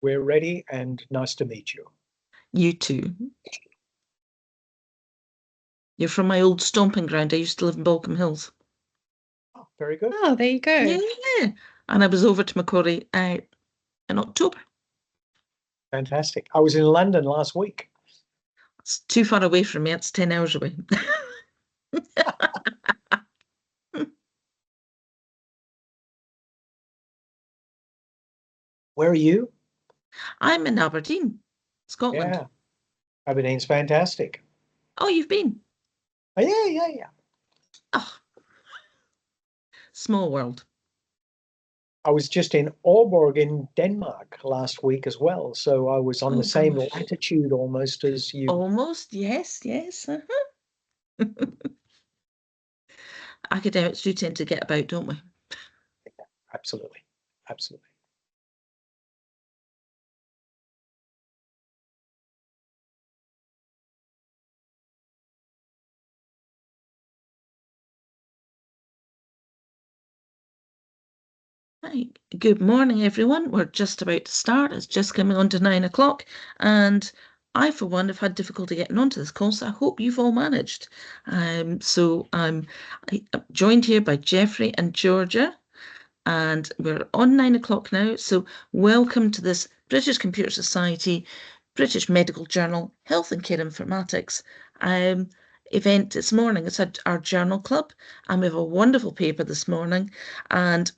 We're ready and nice to meet you. You too. You're from my old stomping ground. I used to live in Balcombe Hills. Oh, very good. Oh, there you go. Yeah. And I was over to Macquarie in October. Fantastic. I was in London last week. It's too far away from me. It's 10 hours away. Where are you? I'm in Aberdeen, Scotland. Yeah, Aberdeen's fantastic. Oh, you've been? Oh, yeah. Oh, small world. I was just in Aalborg in Denmark last week as well. So I was on the same gosh. latitude almost as you. Almost, yes. Academics do tend to get about, don't we? Absolutely. Absolutely. Hi. Good morning, everyone. We're just about to start. It's just coming on to 9 o'clock, and I, for one, have had difficulty getting onto this call, so I hope you've all managed. So I'm joined here by Jeffrey and Georgia, and we're on 9 o'clock now. So welcome to this British Computer Society, British Medical Journal, Health and Care Informatics event this morning. It's at our journal club, and we have a wonderful paper this morning. And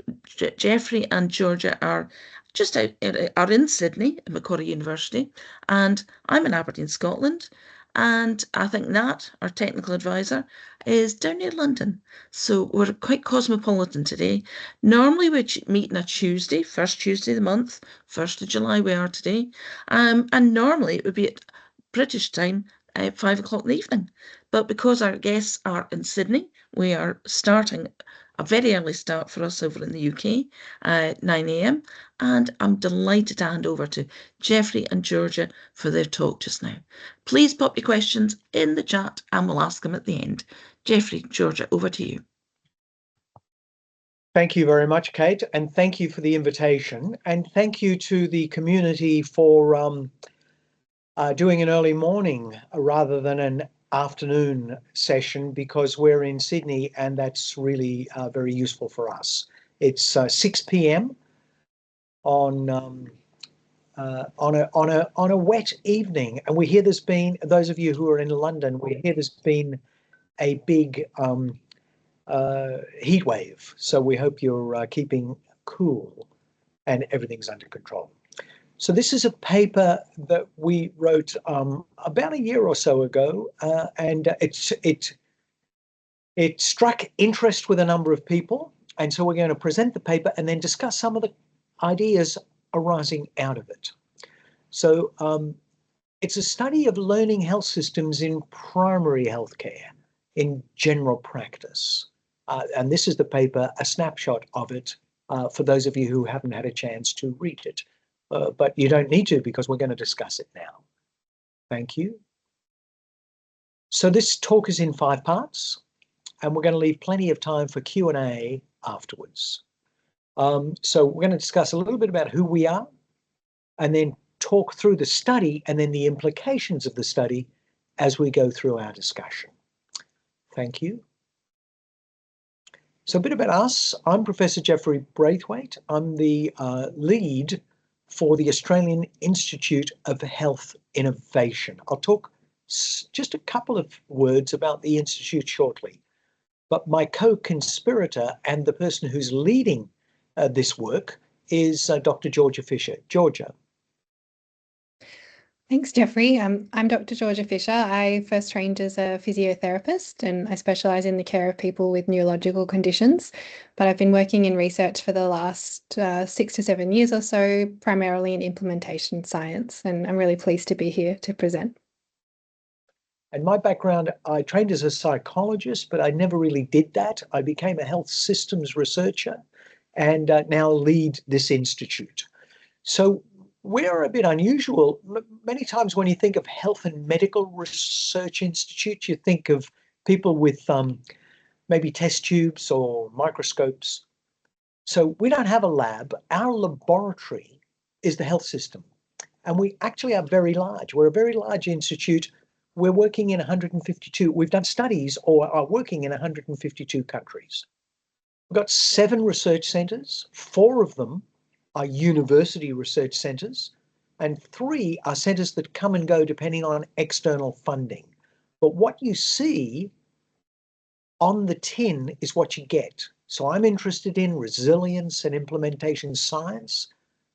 Jeffrey and Georgia are just are in Sydney at Macquarie University, and I'm in Aberdeen, Scotland. And I think Nat, our technical advisor, is down near London. So we're quite cosmopolitan today. Normally we meet on a Tuesday, first Tuesday of the month, 1st of July we are today. And normally it would be at British time at 5 o'clock in the evening. But because our guests are in Sydney, we are starting a very early start for us over in the UK at 9 a.m. And I'm delighted to hand over to Jeffrey and Georgia for their talk just now. Please pop your questions in the chat and we'll ask them at the end. Jeffrey, Georgia, over to you. Thank you very much, Kate, and thank you for the invitation. And thank you to the community for doing an early morning rather than an afternoon session, because we're in Sydney and that's really very useful for us. It's 6 p.m. on a wet evening, and we hear there's been, those of you who are in London, we hear there's been a big heat wave. So we hope you're keeping cool and everything's under control. So this is a paper that we wrote about a year or so ago, and it struck interest with a number of people. And so we're going to present the paper and then discuss some of the ideas arising out of it. So it's a study of learning health systems in primary healthcare, in general practice. And this is the paper, a snapshot of it, for those of you who haven't had a chance to read it. But you don't need to, because we're going to discuss it now. Thank you. So this talk is in 5 parts, and we're going to leave plenty of time for Q&A afterwards. So we're going to discuss a little bit about who we are, and then talk through the study and then the implications of the study as we go through our discussion. Thank you. So a bit about us. I'm Professor Jeffrey Braithwaite. I'm the lead for the Australian Institute of Health Innovation. I'll talk just a couple of words about the Institute shortly. But my co-conspirator and the person who's leading this work is Dr. Georgia Fisher. Georgia. Thanks, Jeffrey. I'm Dr. Georgia Fisher. I first trained as a physiotherapist and I specialise in the care of people with neurological conditions. But I've been working in research for the last 6 to 7 years or so, primarily in implementation science. And I'm really pleased to be here to present. And my background, I trained as a psychologist, but I never really did that. I became a health systems researcher and now lead this institute. So we're a bit unusual. Many times when you think of health and medical research institute, you think of people with maybe test tubes or microscopes. So we don't have a lab. Our laboratory is the health system. And we actually are very large. We're a very large institute. We're working in 152. We've done studies or are working in 152 countries. We've got 7 research centres. 4 of them are university research centres, and 3 are centres that come and go depending on external funding. But what you see on the tin is what you get. So I'm interested in resilience and implementation science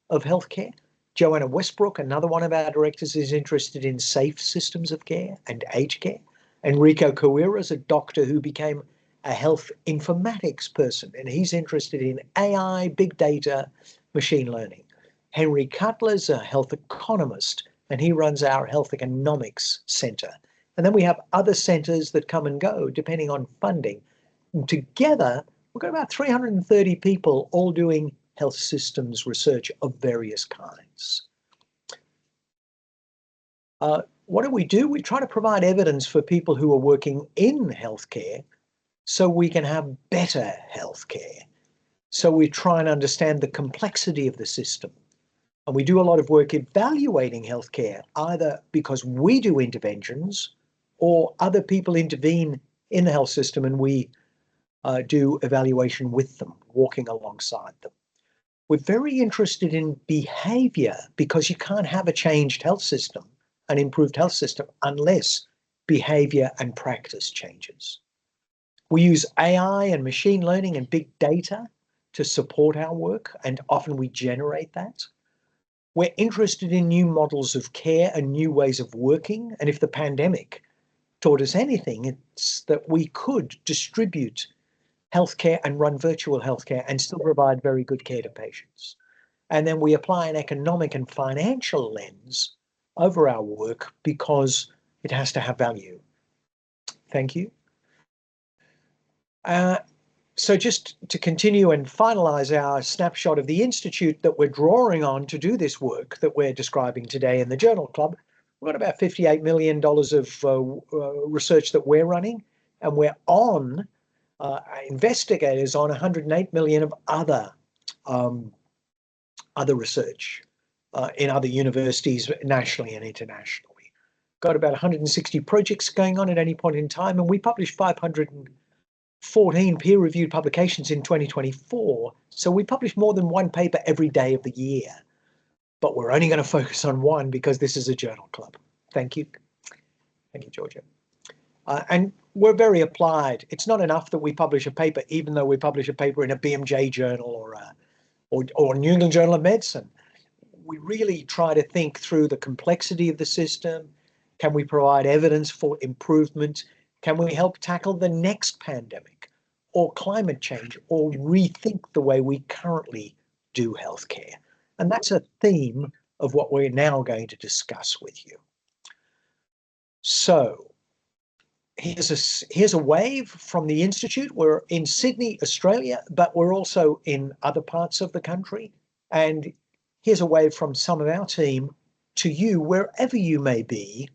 of healthcare. Joanna Westbrook, another one of our directors, is interested in safe systems of care and aged care. Enrico Coira is a doctor who became a health informatics person, and he's interested in AI, big data, machine learning. Henry Cutler's a health economist, and he runs our Health Economics Centre. And then we have other centres that come and go depending on funding. And together, we've got about 330 people all doing health systems research of various kinds. What do? We try to provide evidence for people who are working in healthcare so we can have better healthcare. So we try and understand the complexity of the system. And we do a lot of work evaluating healthcare, either because we do interventions or other people intervene in the health system and we do evaluation with them, walking alongside them. We're very interested in behaviour because you can't have a changed health system, an improved health system, unless behaviour and practice changes. We use AI and machine learning and big data to support our work, and often we generate that. We're interested in new models of care and new ways of working, and if the pandemic taught us anything, it's that we could distribute healthcare and run virtual healthcare and still provide very good care to patients. And then we apply an economic and financial lens over our work because it has to have value. Thank you. So just to continue and finalize our snapshot of the institute that we're drawing on to do this work that we're describing today in the Journal Club, we've got about $58 million of research that we're running, and we're on investigators on 108 million of other research in other universities nationally and internationally. Got about 160 projects going on at any point in time, and we published 514 peer-reviewed publications in 2024. So we publish more than 1 paper every day of the year, but we're only going to focus on 1 because this is a journal club. Thank you. Thank you, Georgia. And we're very applied. It's not enough that we publish a paper, even though we publish a paper in a BMJ journal or New England Journal of Medicine. We really try to think through the complexity of the system. Can we provide evidence for improvement? Can we help tackle the next pandemic or climate change or rethink the way we currently do healthcare? And that's a theme of what we're now going to discuss with you. So here's a wave from the Institute. We're in Sydney, Australia, but we're also in other parts of the country. And here's a wave from some of our team to you, wherever you may be,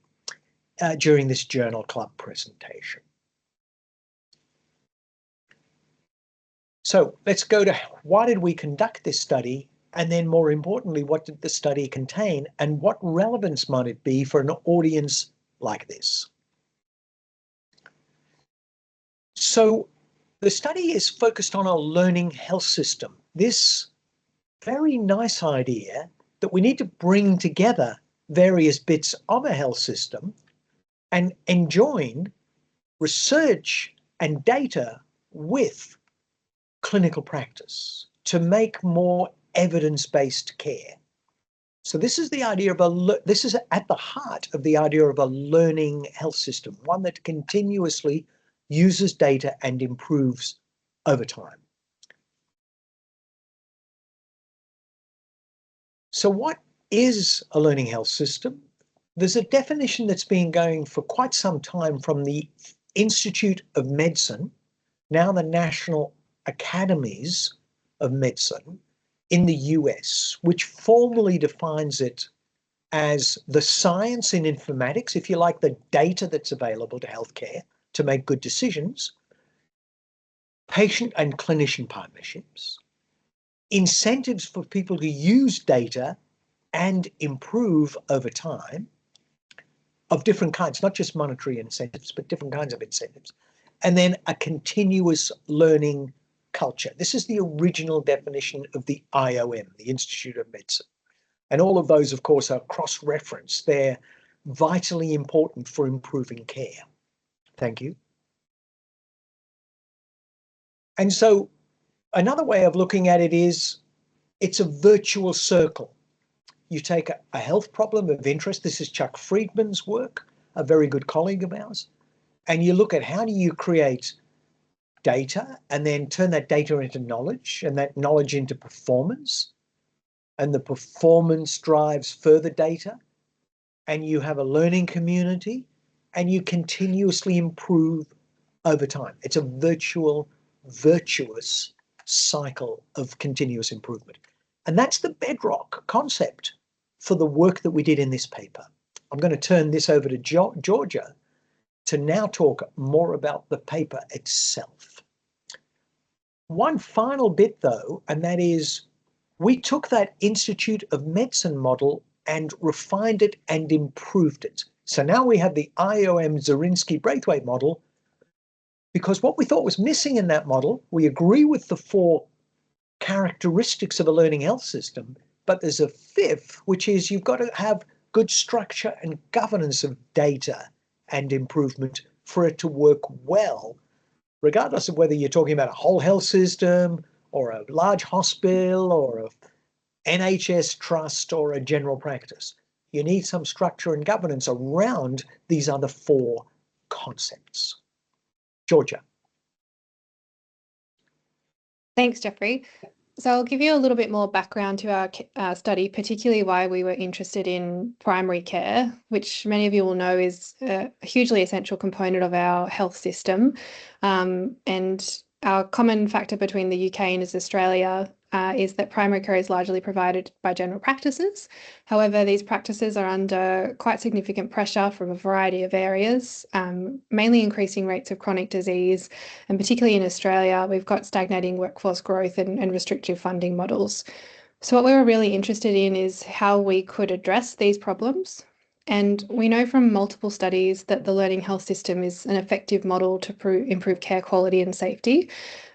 during this Journal Club presentation. So let's go to why did we conduct this study? And then more importantly, what did the study contain? And what relevance might it be for an audience like this? So the study is focused on a learning health system. This very nice idea that we need to bring together various bits of a health system and enjoin research and data with clinical practice to make more evidence-based care. So this is the idea of this is at the heart of the idea of a learning health system, one that continuously uses data and improves over time. So what is a learning health system? There's a definition that's been going for quite some time from the Institute of Medicine, now the National Academies of Medicine in the US, which formally defines it as the science in informatics, if you like, the data that's available to healthcare to make good decisions, patient and clinician partnerships, incentives for people to use data and improve over time of different kinds, not just monetary incentives, but different kinds of incentives. And then a continuous learning culture. This is the original definition of the IOM, the Institute of Medicine. And all of those, of course, are cross-referenced. They're vitally important for improving care. Thank you. And so another way of looking at it is it's a virtual circle. You take a health problem of interest. This is Chuck Friedman's work, a very good colleague of ours. And you look at how do you create data and then turn that data into knowledge and that knowledge into performance. And the performance drives further data. And you have a learning community and you continuously improve over time. It's a virtuous cycle of continuous improvement. And that's the bedrock concept for the work that we did in this paper. I'm going to turn this over to Georgia to now talk more about the paper itself. One final bit though, and that is we took that Institute of Medicine model and refined it and improved it. So now we have the IOM Zarinsky-Braithwaite model, because what we thought was missing in that model, we agree with the 4 characteristics of a learning health system, but there's a 5th, which is you've got to have good structure and governance of data and improvement for it to work well, regardless of whether you're talking about a whole health system or a large hospital or a NHS trust or a general practice. You need some structure and governance around these other 4 concepts. Georgia. Thanks, Jeffrey. So I'll give you a little bit more background to our study, particularly why we were interested in primary care, which many of you will know is a hugely essential component of our health system. And our common factor between the UK and Australia is that primary care is largely provided by general practices. However, these practices are under quite significant pressure from a variety of areas, mainly increasing rates of chronic disease. And particularly in Australia, we've got stagnating workforce growth and restrictive funding models. So what we were really interested in is how we could address these problems. And we know from multiple studies that the learning health system is an effective model to improve care quality and safety.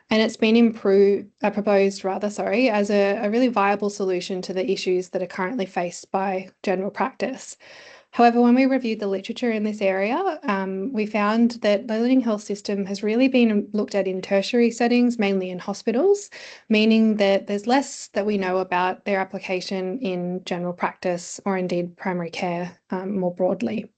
And it's been proposed as a really viable solution to the issues that are currently faced by general practice. However, when we reviewed the literature in this area, we found that the learning health system has really been looked at in tertiary settings, mainly in hospitals, meaning that there's less that we know about their application in general practice or indeed primary care more broadly.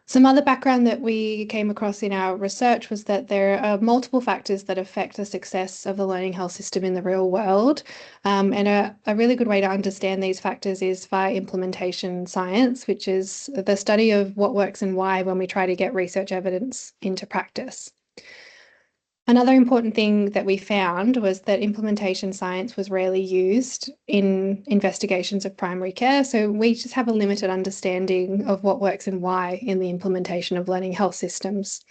Some other background that we came across in our research was that there are multiple factors that affect the success of the learning health system in the real world. And a really good way to understand these factors is via implementation science, which is the study of what works and why when we try to get research evidence into practice. Another important thing that we found was that implementation science was rarely used in investigations of primary care. So we just have a limited understanding of what works and why in the implementation of learning health systems.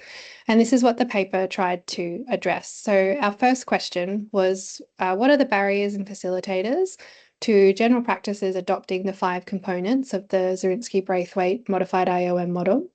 And this is what the paper tried to address. So our first question was, what are the barriers and facilitators to general practices adopting the 5 components of the Zarinsky-Braithwaite modified IOM model?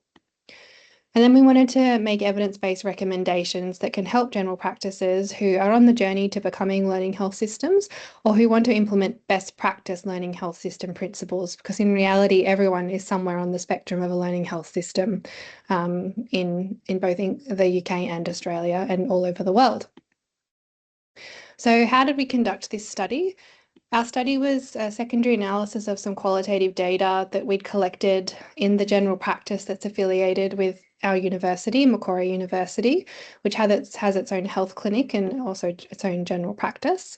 And then we wanted to make evidence-based recommendations that can help general practices who are on the journey to becoming learning health systems or who want to implement best practice learning health system principles, because in reality, everyone is somewhere on the spectrum of a learning health system in both the UK and Australia and all over the world. So how did we conduct this study? Our study was a secondary analysis of some qualitative data that we'd collected in the general practice that's affiliated with our university, Macquarie University, which has its own health clinic and also its own general practice.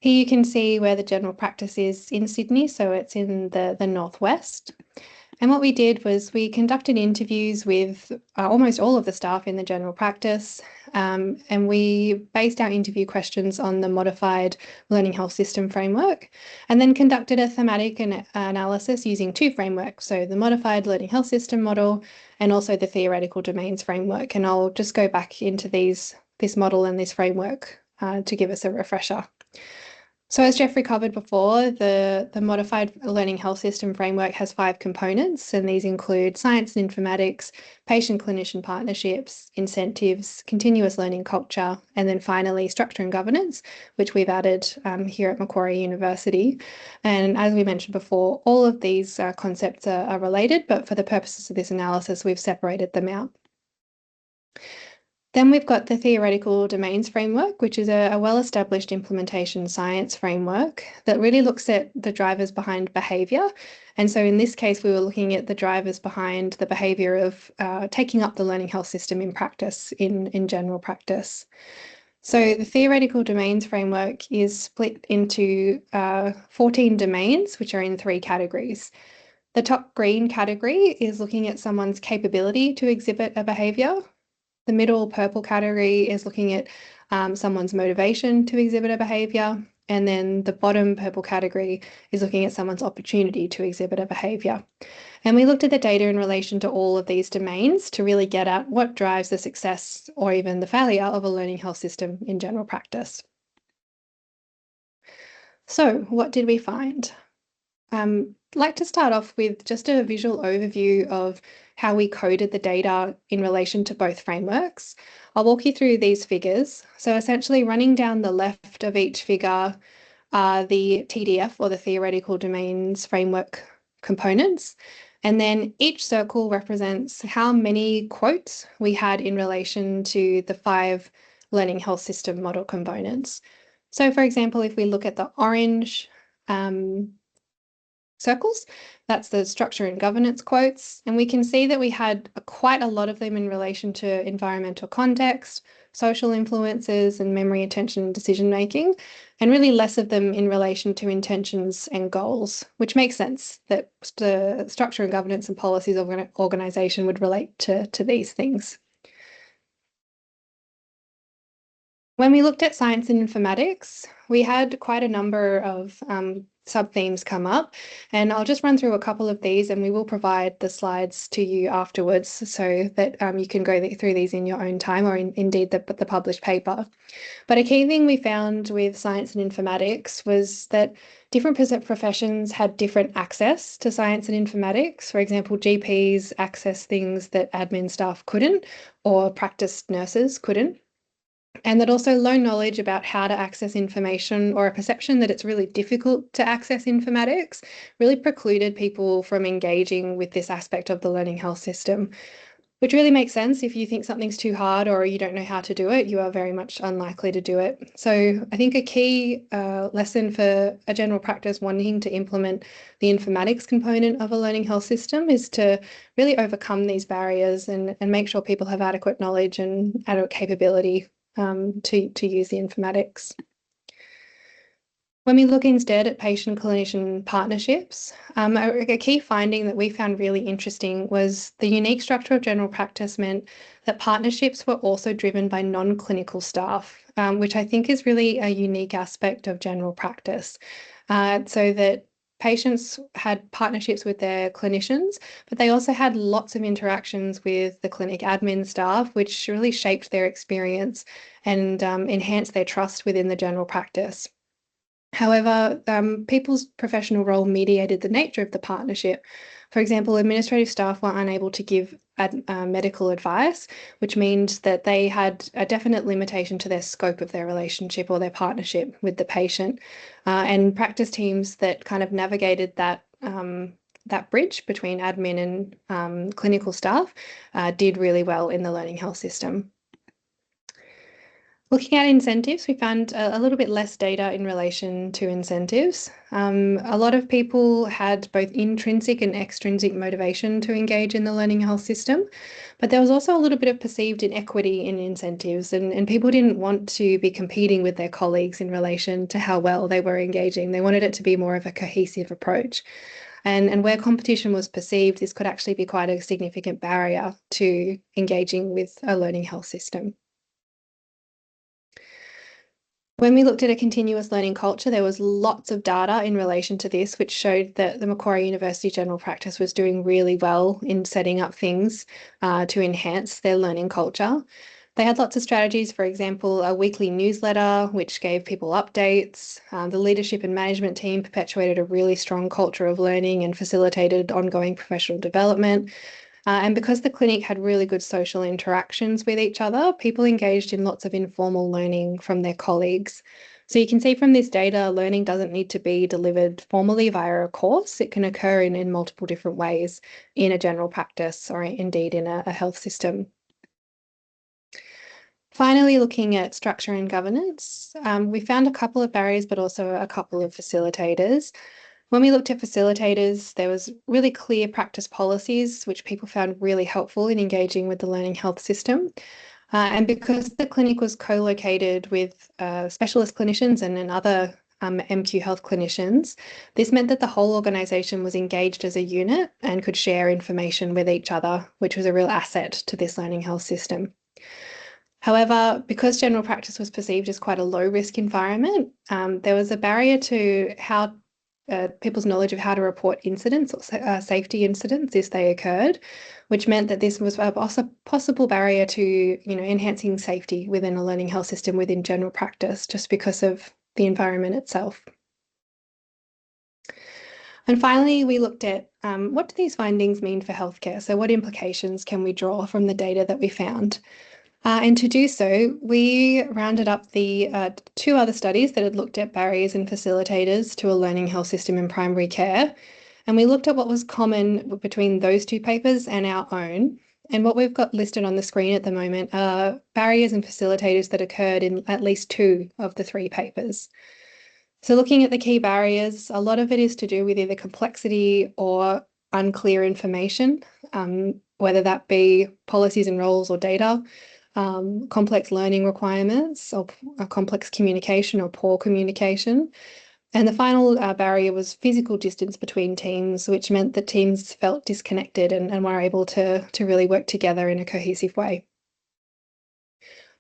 Here you can see where the general practice is in Sydney, so it's in the northwest. And what we did was we conducted interviews with almost all of the staff in the general practice, and we based our interview questions on the modified learning health system framework, and then conducted a thematic analysis using 2 frameworks, so the modified learning health system model and also the theoretical domains framework. And I'll just go back into this model and this framework to give us a refresher. So as Jeffrey covered before, the Modified Learning Health System framework has 5 components, and these include science and informatics, patient-clinician partnerships, incentives, continuous learning culture, and then finally structure and governance, which we've added here at Macquarie University. And as we mentioned before, all of these concepts are related, but for the purposes of this analysis, we've separated them out. Then we've got the theoretical domains framework, which is a well-established implementation science framework that really looks at the drivers behind behaviour. And so in this case, we were looking at the drivers behind the behaviour of taking up the learning health system in practice, in general practice. So the theoretical domains framework is split into 14 domains, which are in 3 categories. The top green category is looking at someone's capability to exhibit a behaviour. The middle purple category is looking at someone's motivation to exhibit a behaviour. And then the bottom purple category is looking at someone's opportunity to exhibit a behaviour. And we looked at the data in relation to all of these domains to really get at what drives the success or even the failure of a learning health system in general practice. So what did we find? I'd like to start off with just a visual overview of how we coded the data in relation to both frameworks. I'll walk you through these figures. So essentially running down the left of each figure are the TDF or the theoretical domains framework components. And then each circle represents how many quotes we had in relation to the 5 learning health system model components. So for example, if we look at the orange circles, that's the structure and governance quotes. And we can see that we had quite a lot of them in relation to environmental context, social influences, and memory, attention, and decision-making, and really less of them in relation to intentions and goals, which makes sense that the structure and governance and policies of an organisation would relate to these things. When we looked at science and informatics, we had quite a number of sub-themes come up, and I'll just run through a couple of these, and we will provide the slides to you afterwards so that you can go through these in your own time, or indeed the published paper. But a key thing we found with science and informatics was that different professions had different access to science and informatics. For example, GPs access things that admin staff couldn't, or practice nurses couldn't. And that also low knowledge about how to access information, or a perception that it's really difficult to access informatics, really precluded people from engaging with this aspect of the learning health system, which really makes sense. If you think something's too hard or you don't know how to do it, you are very much unlikely to do it. So I think a key lesson for a general practice wanting to implement the informatics component of a learning health system is to really overcome these barriers and make sure people have adequate knowledge and adequate capability to use the informatics. When we look instead at patient-clinician partnerships, a key finding that we found really interesting was the unique structure of general practice meant that partnerships were also driven by non-clinical staff, which I think is really a unique aspect of general practice, so that patients had partnerships with their clinicians, but they also had lots of interactions with the clinic admin staff, which really shaped their experience and enhanced their trust within the general practice. However, people's professional role mediated the nature of the partnership. For example, administrative staff were unable to give medical advice, which means that they had a definite limitation to their scope of their relationship or their partnership with the patient. And practice teams that kind of navigated that bridge between admin and clinical staff did really well in the learning health system. Looking at incentives, we found a little bit less data in relation to incentives. A lot of people had both intrinsic and extrinsic motivation to engage in the learning health system, but there was also a little bit of perceived inequity in incentives, and people didn't want to be competing with their colleagues in relation to how well they were engaging. They wanted it to be more of a cohesive approach. And where competition was perceived, this could actually be quite a significant barrier to engaging with a learning health system. When we looked at a continuous learning culture, there was lots of data in relation to this, which showed that the Macquarie University General Practice was doing really well in setting up things to enhance their learning culture. They had lots of strategies, for example, a weekly newsletter, which gave people updates. The leadership and management team perpetuated a really strong culture of learning and facilitated ongoing professional development. And because the clinic had really good social interactions with each other, people engaged in lots of informal learning from their colleagues. So you can see from this data, learning doesn't need to be delivered formally via a course. It can occur in multiple different ways in a general practice or indeed in a health system. Finally, looking at structure and governance, we found a couple of barriers, but also a couple of facilitators. When we looked at facilitators, there was really clear practice policies, which people found really helpful in engaging with the learning health system. And because the clinic was co-located with specialist clinicians and other MQ health clinicians, this meant that the whole organisation was engaged as a unit and could share information with each other, which was a real asset to this learning health system. However, because general practice was perceived as quite a low-risk environment, there was a barrier to how people's knowledge of how to report incidents or safety incidents if they occurred, which meant that this was a possible barrier to enhancing safety within a learning health system within general practice, just because of the environment itself. And finally, we looked at what do these findings mean for healthcare? So what implications can we draw from the data that we found? And to do so, we rounded up the 2 other studies that had looked at barriers and facilitators to a learning health system in primary care. And we looked at what was common between those 2 papers and our own. And what we've got listed on the screen at the moment are barriers and facilitators that occurred in at least 2 of the 3 papers. So looking at the key barriers, a lot of it is to do with either complexity or unclear information, whether that be policies and roles or data, complex learning requirements or complex communication or poor communication. And the final barrier was physical distance between teams, which meant that teams felt disconnected and were able to really work together in a cohesive way.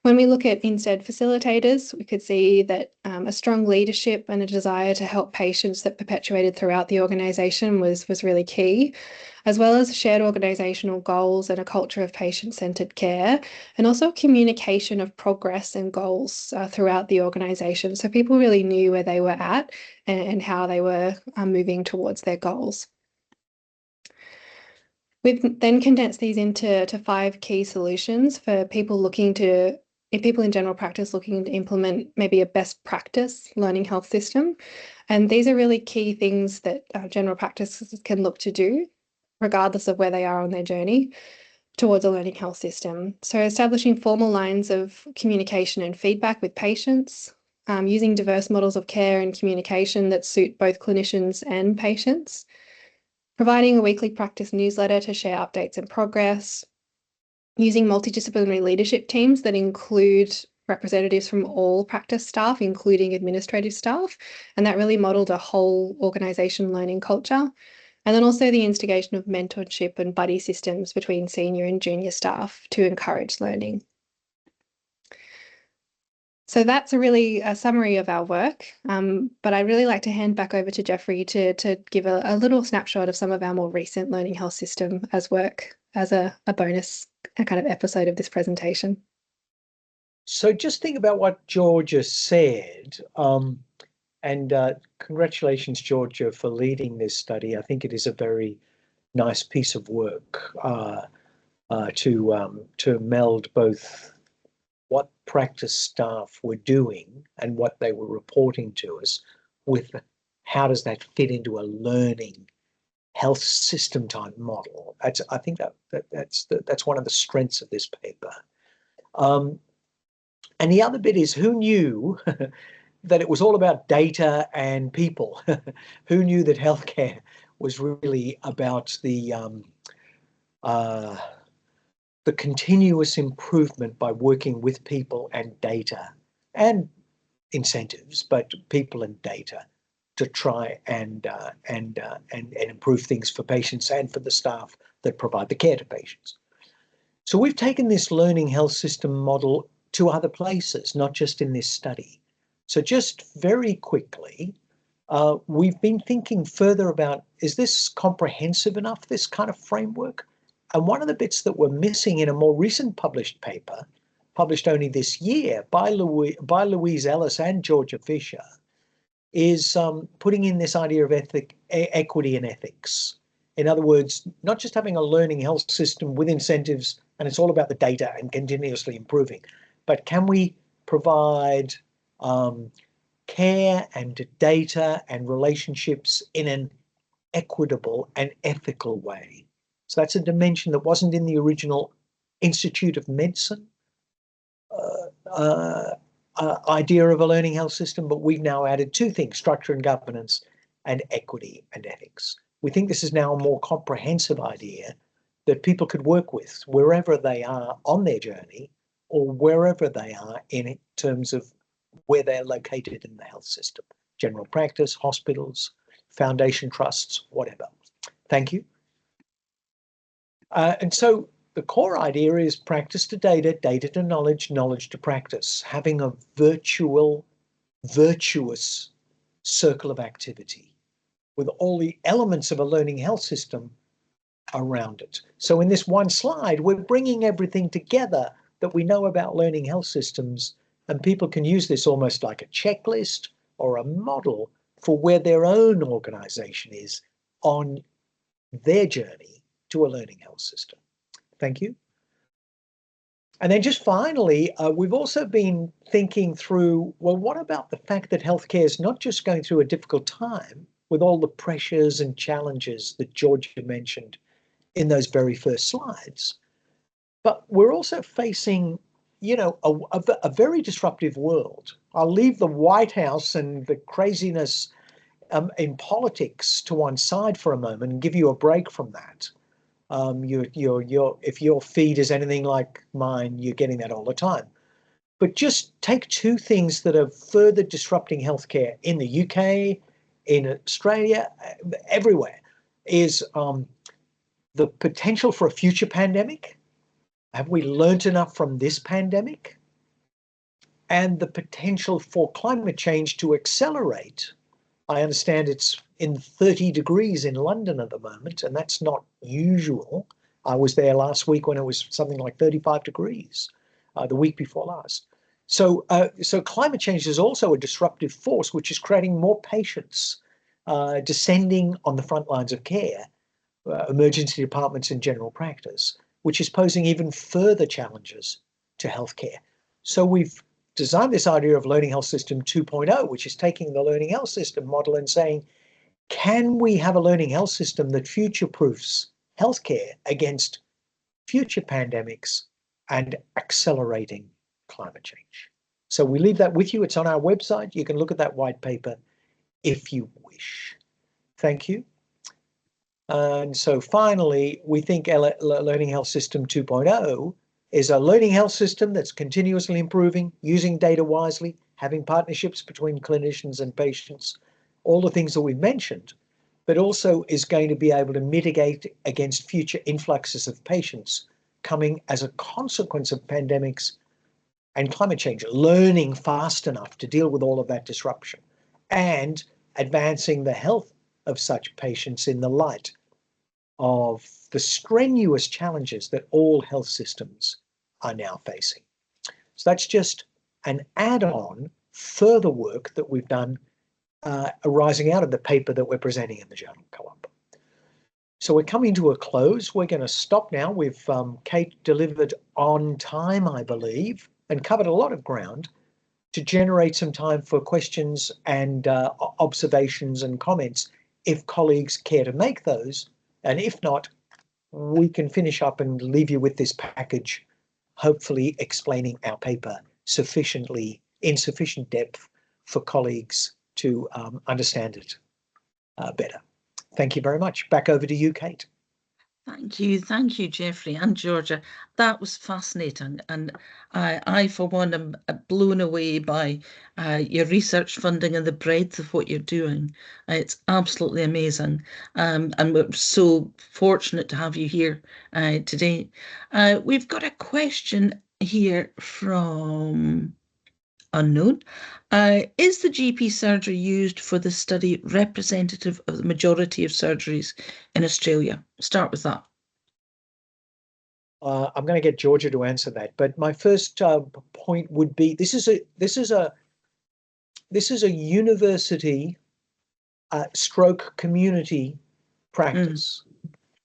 When we look at instead facilitators, we could see that a strong leadership and a desire to help patients that perpetuated throughout the organisation was really key, as well as shared organisational goals and a culture of patient-centred care, and also communication of progress and goals throughout the organisation. So people really knew where they were at and how they were moving towards their goals. We've then condensed these into 5 key solutions for people people in general practice looking to implement maybe a best practice learning health system. And these are really key things that general practices can look to do, regardless of where they are on their journey towards a learning health system. So establishing formal lines of communication and feedback with patients, using diverse models of care and communication that suit both clinicians and patients, providing a weekly practice newsletter to share updates and progress, using multidisciplinary leadership teams that include representatives from all practice staff, including administrative staff, and that really modelled a whole organisation learning culture. And then also the instigation of mentorship and buddy systems between senior and junior staff to encourage learning. So that's a summary of our work, but I'd really like to hand back over to Jeffrey to give a little snapshot of some of our more recent learning health system as work as a bonus kind of episode of this presentation. So just think about what Georgia said, and congratulations, Georgia, for leading this study. I think it is a very nice piece of work to meld both what practice staff were doing and what they were reporting to us with how does that fit into a learning health system type model. I think that's one of the strengths of this paper. And the other bit is, who knew that it was all about data and people? Who knew that healthcare was really about the continuous improvement by working with people and data and incentives, but people and data to try and improve things for patients and for the staff that provide the care to patients. So we've taken this learning health system model to other places, not just in this study. So just very quickly, we've been thinking further about, is this comprehensive enough, this kind of framework? And one of the bits that we're missing in a more recent published paper published only this year by Louise Ellis and Georgia Fisher, is putting in this idea of equity and ethics. In other words, not just having a learning health system with incentives, and it's all about the data and continuously improving, but can we provide care and data and relationships in an equitable and ethical way? So that's a dimension that wasn't in the original Institute of Medicine idea of a learning health system, but we've now added two things: structure and governance and equity and ethics. We think this is now a more comprehensive idea that people could work with wherever they are on their journey or wherever they are in terms of where they're located in the health system: general practice, hospitals, foundation trusts, whatever. Thank you. And so the core idea is practice to data, data to knowledge, knowledge to practice, having a virtuous circle of activity with all the elements of a learning health system around it. So in this one slide, we're bringing everything together that we know about learning health systems, and people can use this almost like a checklist or a model for where their own organization is on their journey to a learning health system. Thank you. And then just finally, we've also been thinking through, well, what about the fact that healthcare is not just going through a difficult time with all the pressures and challenges that Georgia mentioned in those very first slides, but we're also facing, you know, a very disruptive world. I'll leave the White House and the craziness in politics to one side for a moment and give you a break from that. If your feed is anything like mine, you're getting that all the time. But just take two things that are further disrupting healthcare in the UK, in Australia, everywhere, is the potential for a future pandemic. Have we learned enough from this pandemic? And the potential for climate change to accelerate. I understand it's in 30 degrees in London at the moment, and that's not usual. I was there last week when it was something like 35 degrees, the week before last. So climate change is also a disruptive force, which is creating more patients descending on the front lines of care, emergency departments and general practice, which is posing even further challenges to healthcare. So we've designed this idea of Learning Health System 2.0, which is taking the learning health system model and saying, can we have a learning health system that future-proofs healthcare against future pandemics and accelerating climate change? So we leave that with you. It's on our website. You can look at that white paper if you wish. Thank you. And so finally, we think Learning Health System 2.0 is a learning health system that's continuously improving, using data wisely, having partnerships between clinicians and patients, all the things that we've mentioned, but also is going to be able to mitigate against future influxes of patients coming as a consequence of pandemics and climate change, learning fast enough to deal with all of that disruption and advancing the health of such patients in the light of the strenuous challenges that all health systems are now facing. So that's just an add-on further work that we've done arising out of the paper that we're presenting in the Journal Co-op. So we're coming to a close. We're going to stop now. We've Kate delivered on time, I believe, and covered a lot of ground to generate some time for questions and observations and comments if colleagues care to make those. And if not, we can finish up and leave you with this package, hopefully explaining our paper in sufficient depth for colleagues to understand it better. Thank you very much. Back over to you, Kate. Thank you, Jeffrey and Georgia. That was fascinating, and I for one, am blown away by your research funding and the breadth of what you're doing. It's absolutely amazing, and we're so fortunate to have you here today. We've got a question here from unknown. Is the GP surgery used for the study representative of the majority of surgeries in Australia? Start with that. I'm going to get Georgia to answer that, but my first point would be this is a university stroke community practice.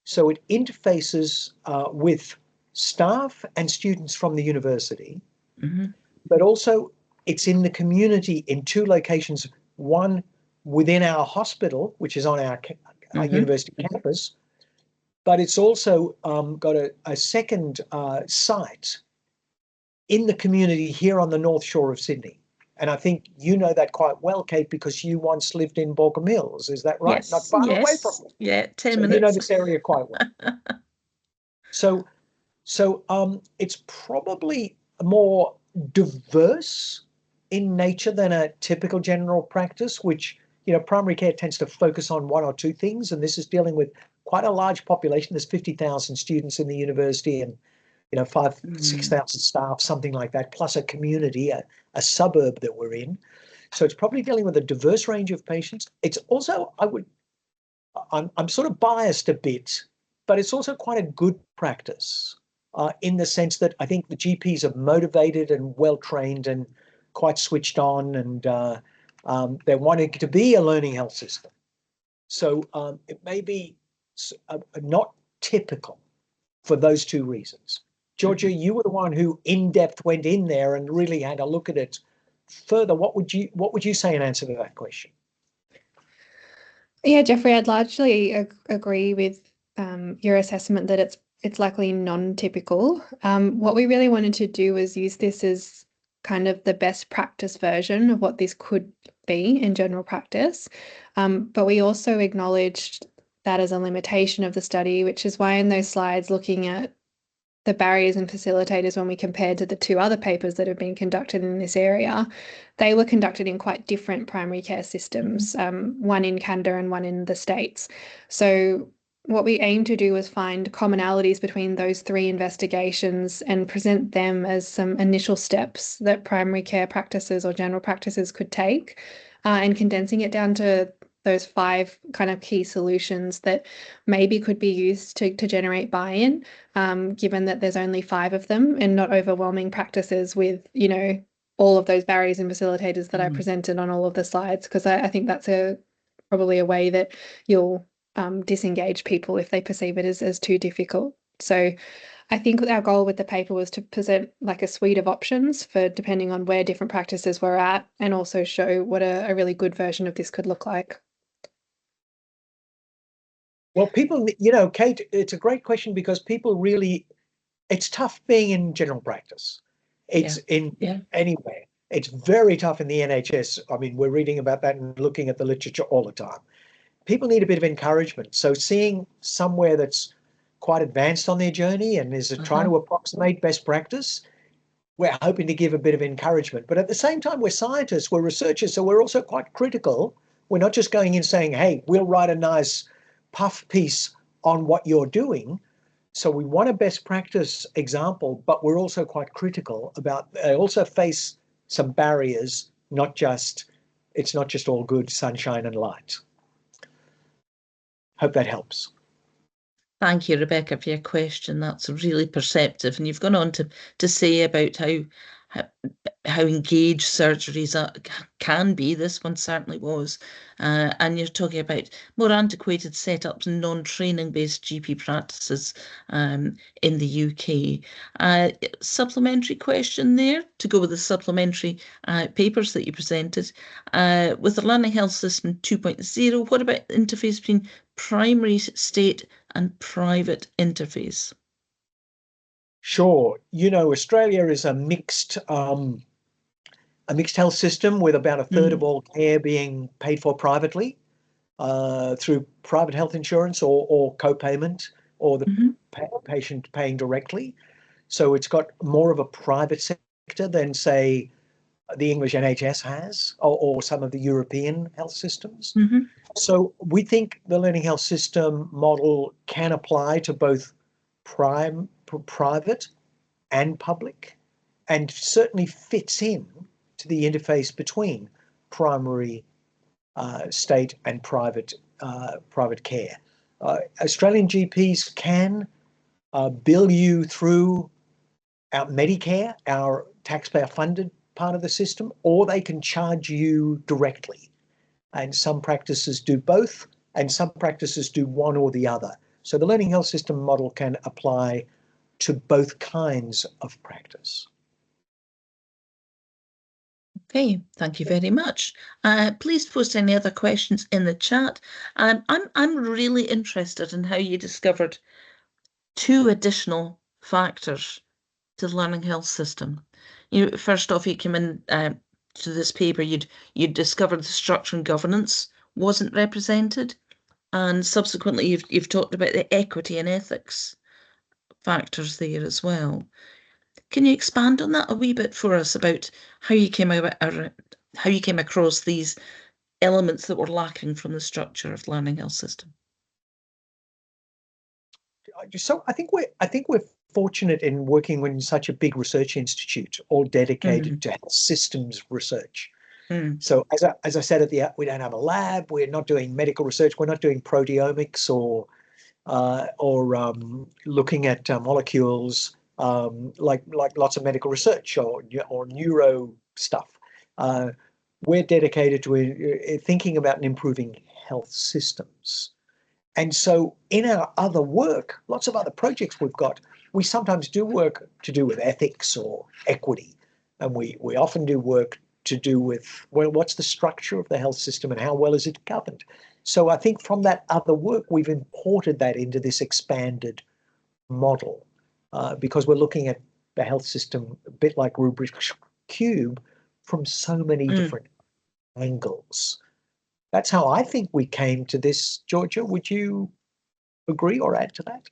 So it interfaces with staff and students from the university, but also it's in the community in 2 locations, one within our hospital, which is on our university campus, but it's also got a second site in the community here on the North Shore of Sydney. And I think you know that quite well, Kate, because you once lived in Baulkham Hills. Is that right? Yes, Not far away from it. Yeah, 10 so minutes. You know this area quite well. So it's probably more diverse in nature than a typical general practice, which, primary care tends to focus on 1 or 2 things. And this is dealing with quite a large population. There's 50,000 students in the university and, 6,000 staff, something like that, plus a community, a suburb that we're in. So it's probably dealing with a diverse range of patients. It's also, I'm sort of biased a bit, but it's also quite a good practice in the sense that I think the GPs are motivated and well-trained and quite switched on, and they're wanting to be a learning health system. So it may be not typical for those 2 reasons. Georgia, you were the one who in-depth went in there and really had a look at it further. What would you say in answer to that question? Yeah, Jeffrey, I'd largely agree with your assessment that it's likely non-typical. What we really wanted to do was use this as kind of the best practice version of what this could be in general practice. But we also acknowledged that as a limitation of the study, which is why in those slides looking at the barriers and facilitators, when we compared to the 2 other papers that have been conducted in this area, they were conducted in quite different primary care systems, one in Canada and one in the States. So what we aim to do was find commonalities between those 3 investigations and present them as some initial steps that primary care practices or general practices could take, and condensing it down to those 5 kind of key solutions that maybe could be used to generate buy-in, given that there's only 5 of them and not overwhelming practices with, all of those barriers and facilitators that I presented on all of the slides, because I think that's probably a way that you'll disengage people if they perceive it as too difficult. So I think our goal with the paper was to present like a suite of options for depending on where different practices were at, and also show what a really good version of this could look like. Well, people, Kate, it's a great question because people really, it's tough being in general practice. It's anywhere. It's very tough in the NHS. I mean, we're reading about that and looking at the literature all the time. People need a bit of encouragement. So seeing somewhere that's quite advanced on their journey and is trying to approximate best practice, we're hoping to give a bit of encouragement. But at the same time, we're scientists, we're researchers, so we're also quite critical. We're not just going in saying, hey, we'll write a nice puff piece on what you're doing. So we want a best practice example, but we're also quite critical about, they also face some barriers, it's not just all good sunshine and light. Hope that helps. Thank you, Rebecca, for your question. That's really perceptive. And you've gone on to say about how engaged surgeries can be. This one certainly was. And you're talking about more antiquated setups and non-training based GP practices in the UK. Supplementary question there, to go with the supplementary papers that you presented. With the Learning Health System 2.0, what about the interface between primary, state and private interface? Sure. Australia is a mixed health system with about 1/3 of all care being paid for privately through private health insurance or co-payment, or the patient paying directly. So it's got more of a private sector than, say, the English NHS has, or some of the European health systems. So we think the learning health system model can apply to both private and public, and certainly fits in to the interface between primary, state and private care. Australian GPs can bill you through our Medicare, our taxpayer-funded part of the system, or they can charge you directly. And some practices do both, and some practices do one or the other. So the learning health system model can apply to both kinds of practice. Okay, thank you very much. Please post any other questions in the chat. I'm really interested in how you discovered 2 additional factors to the learning health system. You know, first off, you came in to this paper, you'd discovered the structure and governance wasn't represented, and subsequently you've talked about the equity and ethics factors there as well. Can you expand on that a wee bit for us about how you came across these elements that were lacking from the structure of the learning health system? So I think we're fortunate in working in such a big research institute, all dedicated to health systems research. So as I said at the outset, we don't have a lab. We're not doing medical research. We're not doing proteomics or looking at molecules like lots of medical research or neuro stuff. We're dedicated to thinking about and improving health systems. And so in our other work, lots of other projects we've got, we sometimes do work to do with ethics or equity. And we often do work to do with, well, what's the structure of the health system and how well is it governed? So I think from that other work, we've imported that into this expanded model because we're looking at the health system a bit like Rubik's Cube from so many different angles. That's how I think we came to this, Georgia. Would you agree or add to that?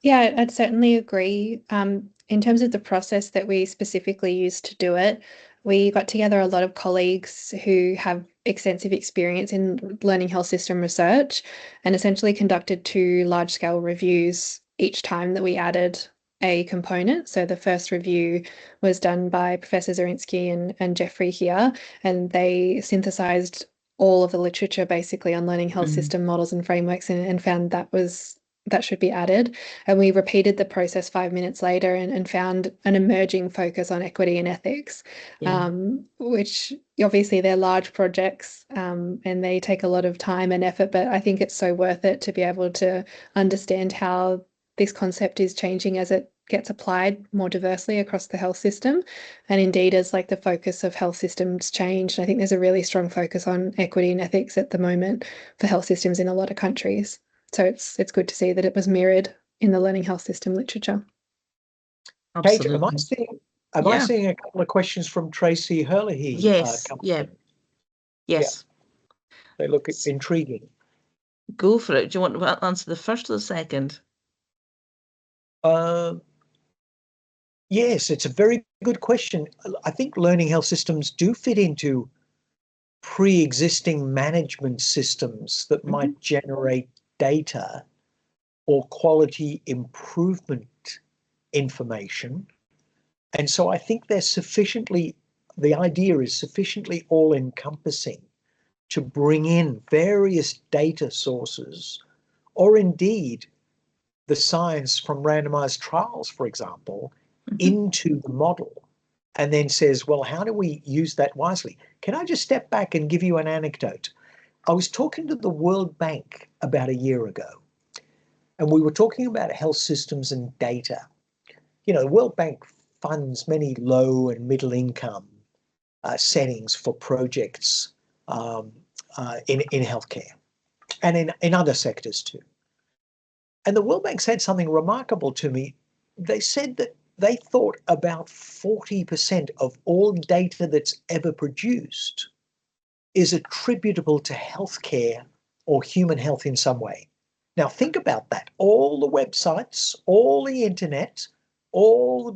Yeah, I'd certainly agree. In terms of the process that we specifically used to do it, we got together a lot of colleagues who have extensive experience in learning health system research and essentially conducted 2 large-scale reviews each time that we added a component. So the first review was done by Professor Zarinsky and Jeffrey here, and they synthesized all of the literature basically on learning health system models and frameworks and found that should be added. And we repeated the process 5 minutes later and found an emerging focus on equity and ethics, which obviously they're large projects and they take a lot of time and effort, but I think it's so worth it to be able to understand how this concept is changing as it gets applied more diversely across the health system. And indeed, as like the focus of health systems changed, I think there's a really strong focus on equity and ethics at the moment for health systems in a lot of countries. So it's good to see that it was mirrored in the learning health system literature. Kate, Absolutely. am I seeing a couple of questions from Tracy Herlihy? Yes. Yes. They look intriguing. Go for it. Do you want to answer the first or the second? Yes, it's a very good question. I think learning health systems do fit into pre-existing management systems that might generate data or quality improvement information. And so I think the idea is sufficiently all-encompassing to bring in various data sources, or indeed the science from randomized trials, for example, into the model, and then says, well, how do we use that wisely? Can I just step back and give you an anecdote? I was talking to the World Bank about a year ago, and we were talking about health systems and data. You know, the World Bank funds many low and middle income settings for projects in healthcare and in other sectors too. And the World Bank said something remarkable to me. They said that they thought about 40% of all data that's ever produced is attributable to healthcare or human health in some way. Now think about that. All the websites, all the internet, all,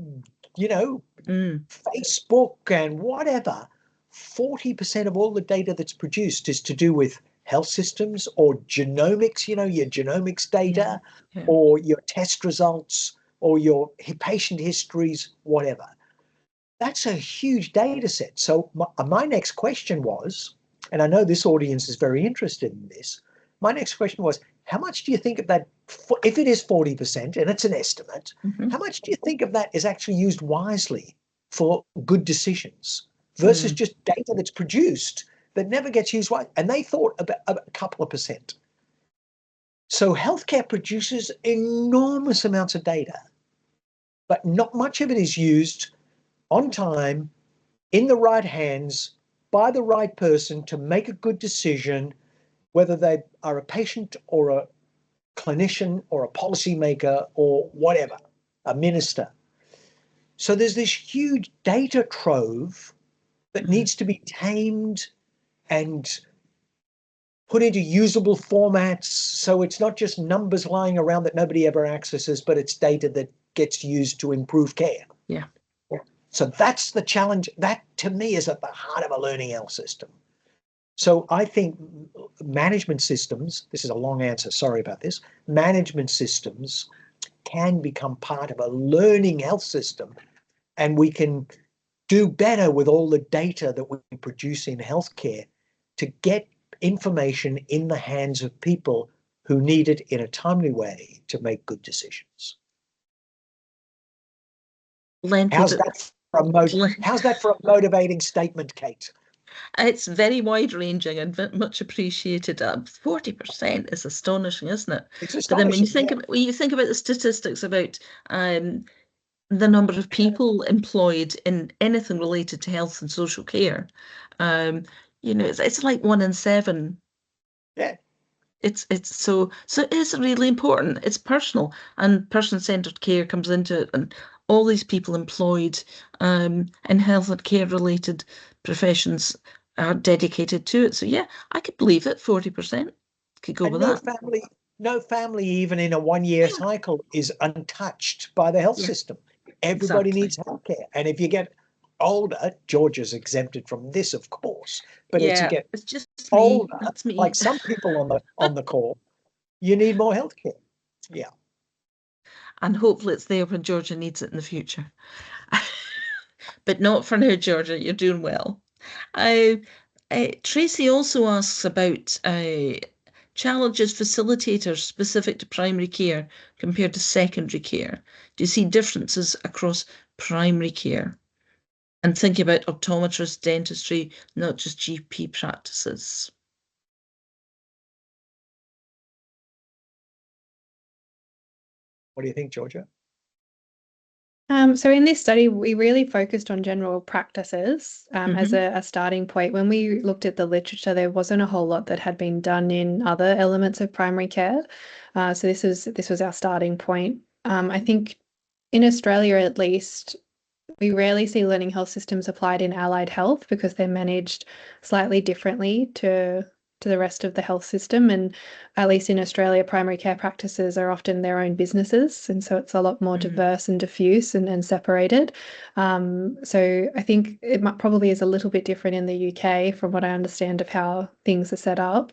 Facebook and whatever, 40% of all the data that's produced is to do with health systems or genomics, your genomics data or your test results or your patient histories, whatever. That's a huge data set. So my next question was, and I know this audience is very interested in this, my next question was, how much do you think of that, if it is 40%, and it's an estimate, Mhm. how much do you think of that is actually used wisely for good decisions versus just data that's produced that never gets used wisely? And they thought about a couple of percent. So healthcare produces enormous amounts of data, but not much of it is used on time, in the right hands, by the right person to make a good decision, whether they are a patient or a clinician or a policymaker or whatever, a minister. So there's this huge data trove that needs to be tamed and put into usable formats. So it's not just numbers lying around that nobody ever accesses, but it's data that gets used to improve care. Yeah. So that's the challenge. That to me is at the heart of a learning health system. So I think management systems, this is a long answer, sorry about this, management systems can become part of a learning health system, and we can do better with all the data that we produce in healthcare to get information in the hands of people who need it in a timely way to make good decisions. How's that for a motivating statement, Kate? It's very wide-ranging and much appreciated. 40% is astonishing, isn't it? It's But then when you astonishing. think about the statistics about the number of people employed in anything related to health and social care, it's like 1 in 7. Yeah. It's so it is really important. It's personal, and person-centered care comes into it, and all these people employed in health and care related professions are dedicated to it. So yeah, I could believe that 40% could go with that. No family, even in a 1-year cycle, is untouched by the health system. Everybody needs healthcare, and if you get older, Georgia's exempted from this, of course. But as you get it's just older, me. That's me. like some people on the call, you need more healthcare. Yeah. And hopefully it's there when Georgia needs it in the future. But not for now, Georgia. You're doing well. Tracy also asks about challenges facilitators specific to primary care compared to secondary care. Do you see differences across primary care? And thinking about optometrists, dentistry, not just GP practices. What do you think, Georgia? So in this study, we really focused on general practices as a starting point. When we looked at the literature, there wasn't a whole lot that had been done in other elements of primary care. So this was our starting point. I think in Australia, at least, we rarely see learning health systems applied in allied health because they're managed slightly differently to the rest of the health system. And at least in Australia, primary care practices are often their own businesses. And so it's a lot more diverse and diffuse and separated. So I think it probably is a little bit different in the UK from what I understand of how things are set up.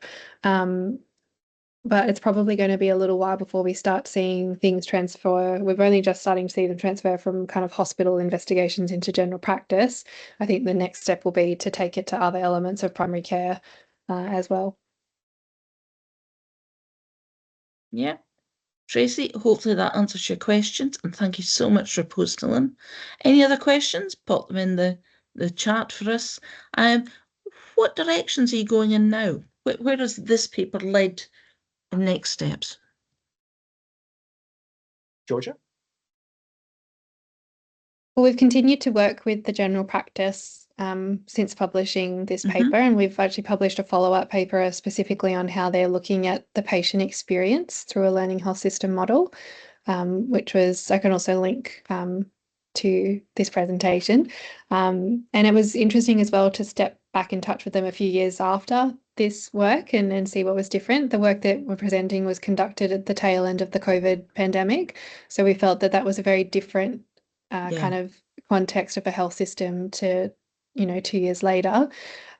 But it's probably going to be a little while before we start seeing things transfer. We're only just starting to see them transfer from kind of hospital investigations into general practice. I think the next step will be to take it to other elements of primary care as well. Yeah. Tracy, hopefully that answers your questions, and thank you so much for posting them. Any other questions? Pop them in the chat for us. What directions are you going in now? Where does this paper lead the next steps? Georgia? Well, we've continued to work with the general practice since publishing this paper, and we've actually published a follow-up paper specifically on how they're looking at the patient experience through a learning health system model, which was, I can also link to this presentation. And it was interesting as well to step back in touch with them a few years after this work and see what was different. The work that we're presenting was conducted at the tail end of the COVID pandemic. So we felt that that was a very different kind of context of a health system to, 2 years later.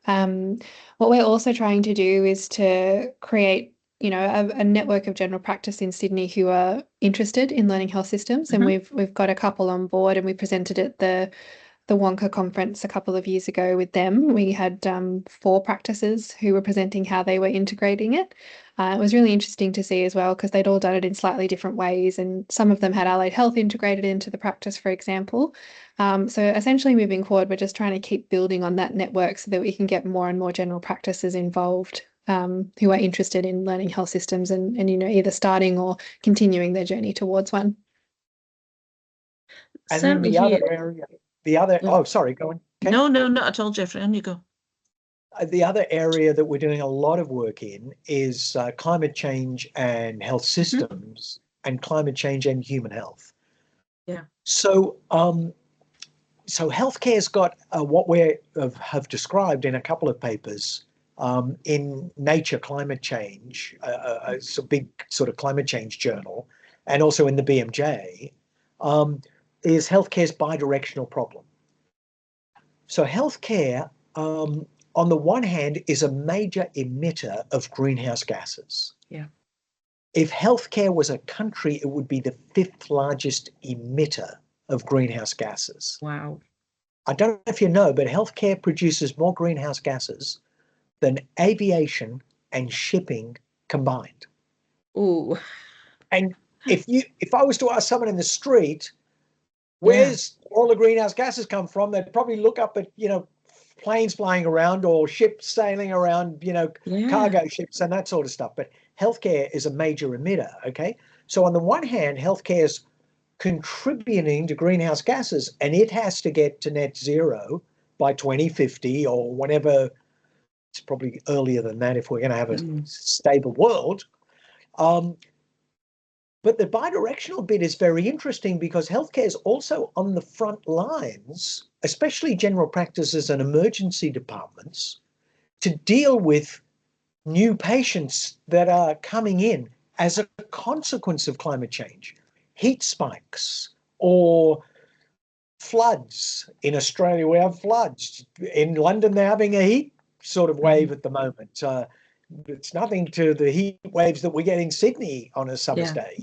What we're also trying to do is to create a network of general practice in Sydney who are interested in learning health systems, and we've got a couple on board, and we presented at the the Wonka conference a couple of years ago with them. We had 4 practices who were presenting how they were integrating it. It was really interesting to see as well because they'd all done it in slightly different ways, and some of them had allied health integrated into the practice, for example. So essentially moving forward, we're just trying to keep building on that network so that we can get more and more general practices involved who are interested in learning health systems and either starting or continuing their journey towards one. And then Certainly the here. other area, sorry, go on. Kate. No, not at all, Jeffrey. On you go. The other area that we're doing a lot of work in is climate change and health systems, and climate change and human health. Yeah. So, so healthcare's got what we have described in a couple of papers in Nature Climate Change, it's a big sort of climate change journal, and also in the BMJ, is healthcare's bidirectional problem. So healthcare, on the one hand, is a major emitter of greenhouse gases. Yeah. If healthcare was a country, it would be the 5th largest emitter of greenhouse gases. Wow. I don't know if you know, but healthcare produces more greenhouse gases than aviation and shipping combined. Oh. And if I was to ask someone in the street, where's all the greenhouse gases come from, they'd probably look up at, planes flying around or ships sailing around, cargo ships and that sort of stuff. But healthcare is a major emitter, okay? So on the one hand, healthcare is contributing to greenhouse gases, and it has to get to net zero by 2050 or whenever. It's probably earlier than that if we're going to have a stable world. But the bidirectional bit is very interesting because healthcare is also on the front lines, especially general practices and emergency departments, to deal with new patients that are coming in as a consequence of climate change, heat spikes or floods. In Australia, we have floods. In London, they're having a heat sort of wave at the moment. It's nothing to the heat waves that we get in Sydney on a summer's day.